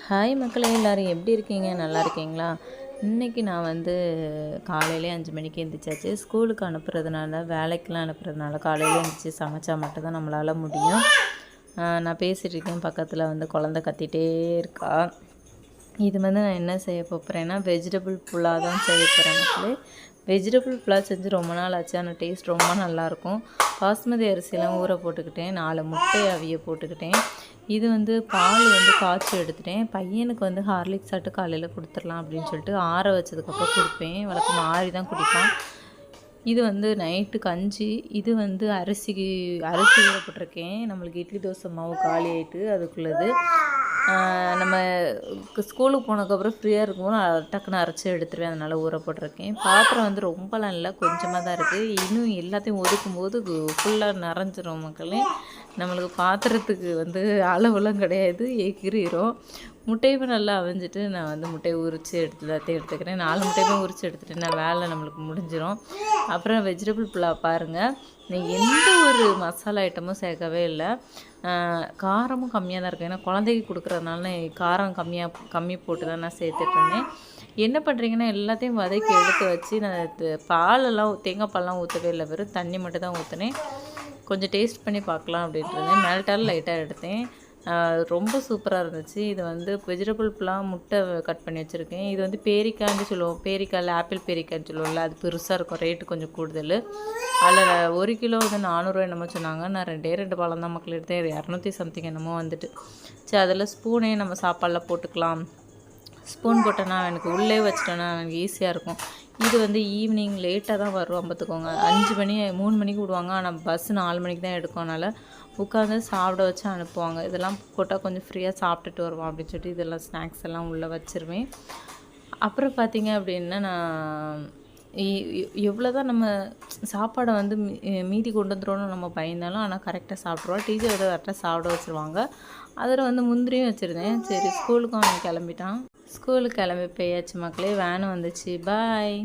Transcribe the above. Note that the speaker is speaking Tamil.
ஹாய் மக்களே, எல்லோரும் எப்படி இருக்கீங்க? நல்லா இருக்கீங்களா? இன்றைக்கி நான் வந்து காலையிலே 5 மணிக்கு எழுந்திரிச்சாச்சு. ஸ்கூலுக்கு அனுப்புறதுனால, வேலைக்கெலாம் அனுப்புறதுனால காலையிலே எழுந்திரிச்சி சமைச்சா மட்டும்தான் நம்மளால் முடியும். நான் பேசிகிட்டு இருக்கேன், பக்கத்தில் வந்து குழந்த கத்திகிட்டே இருக்கா. இது வந்து நான் என்ன செய்ய போகிறேன்னா, வெஜிடபிள் புலாவ் தான் செய்ய போகிறேன் மக்களே. வெஜிடபிள் புலாவ் செஞ்சு ரொம்ப நாள் ஆச்சு, ஆனால் டேஸ்ட் ரொம்ப நல்லாயிருக்கும். பாஸ்மதி அரிசியெல்லாம் ஊற போட்டுக்கிட்டேன், 4 முட்டை அவிய போட்டுக்கிட்டேன். இது வந்து பால் வந்து காய்ச்சி எடுத்துட்டேன். பையனுக்கு வந்து ஹார்லிக்ஸ் ஆட்டு காலையில் கொடுத்துடலாம் அப்படின்னு சொல்லிட்டு ஆற வச்சதுக்கப்புறம் கொடுப்பேன். வழக்கமாக ஆறி தான் குடிப்பான். இது வந்து நைட்டு கஞ்சி. இது வந்து அரிசி ஊற போட்டிருக்கேன். நம்மளுக்கு இட்லி தோசை மாவு காலி ஆகிட்டு அதுக்குள்ளது. நம்ம ஸ்கூலுக்கு போனதுக்கப்புறம் ஃப்ரீயாக இருக்கும்போது டக்குன்னு அரைச்சி எடுத்துருவேன், அதனால் ஊற போட்டிருக்கேன். பாத்திரம் வந்து ரொம்பலாம் இல்லை, கொஞ்சமாக தான் இருக்குது. இன்னும் எல்லாத்தையும் ஒதுக்கும்போது ஃபுல்லாக நிறைஞ்சிரும் மக்களே. நம்மளுக்கு பாத்திரத்துக்கு வந்து அளவுலாம் கிடையாது, எகிரிரும். முட்டையுமே நல்லா அவிஞ்சிட்டு நான் வந்து முட்டையை உரித்து எல்லாத்தையும் எடுத்துக்கிறேன். 4 முட்டையுமே உரித்து எடுத்துகிட்டு நான் வேலை நம்மளுக்கு முடிஞ்சிடும். அப்புறம் வெஜிடபிள் புலாவ் பாருங்கள், நான் எந்த ஒரு மசாலா ஐட்டமும் சேர்க்கவே இல்லை. காரமும் கம்மியாக தான் இருக்கும், ஏன்னா குழந்தைக்கு கொடுக்குறதுனால காரம் கம்மி போட்டு தான் நான் சேர்த்துட்ருந்தேன். என்ன பண்ணுறீங்கன்னா, எல்லாத்தையும் வதக்கி எடுத்து வச்சு நான் பாலெல்லாம் தேங்காய் பாலெலாம் ஊற்றவே இல்லை, வெறும் தண்ணி மட்டும் தான் ஊற்றினேன். கொஞ்சம் டேஸ்ட் பண்ணி பார்க்கலாம் அப்படின்ட்டு மேல்ட்டால் லைட்டாக எடுத்தேன். ரொம்ப சூப்பராக இருந்துச்சு. இது வந்து வெஜிடபிள் புலாவ், முட்டை கட் பண்ணி வச்சுருக்கேன். இது வந்து பேரிக்காய்ன்னு சொல்லுவோம், பேரிக்காயில் ஆப்பிள் பேரிக்காய்ன்னு சொல்லுவோம்ல, அது பெருசாக இருக்கும், ரேட்டு கொஞ்சம் கூடுதல். அதில் 1 கிலோ வந்து 400 என்னமோ சொன்னாங்க. நான் 2 பழம் தான் மக்கள் எடுத்தேன், 200 சம்திங் என்னமோ வந்துட்டு. சரி, அதில் ஸ்பூனே நம்ம சாப்பாடில் போட்டுக்கலாம். ஸ்பூன் போட்டோன்னா எனக்கு உள்ளே வச்சிட்டோன்னா எனக்கு ஈஸியாக இருக்கும். இது வந்து ஈவினிங் லேட்டாக தான் வருவோம் பார்த்துக்கோங்க. 3 மணிக்கு விடுவாங்க, ஆனால் பஸ்ஸு 4 மணிக்கு தான் எடுக்கும். அதனால் உட்காந்து சாப்பிட வச்சு அனுப்புவாங்க. இதெல்லாம் போட்டால் கொஞ்சம் ஃப்ரீயாக சாப்பிட்டுட்டு வருவோம் அப்படின்னு சொல்லிட்டு இதெல்லாம் ஸ்நாக்ஸ் எல்லாம் உள்ளே வச்சுருவேன். அப்புறம் பார்த்திங்க அப்படின்னா, நான் எவ்வளோ தான் நம்ம சாப்பாடை வந்து மீதி கொண்டு வந்துடுவோன்னு நம்ம பயந்தாலும், ஆனால் கரெக்டாக சாப்பிட்ருவோம். டீச்சர் வந்து கரெக்டாக சாப்பிட வச்சுருவாங்க. அதில் வந்து முந்திரியும் வச்சுருந்தேன். சரி, ஸ்கூலுக்கும் அவன் கிளம்பிட்டான். ஸ்கூலுக்கு கிளம்பி போயாச்சு மக்களே. வேனும் வந்துச்சு. பாய்.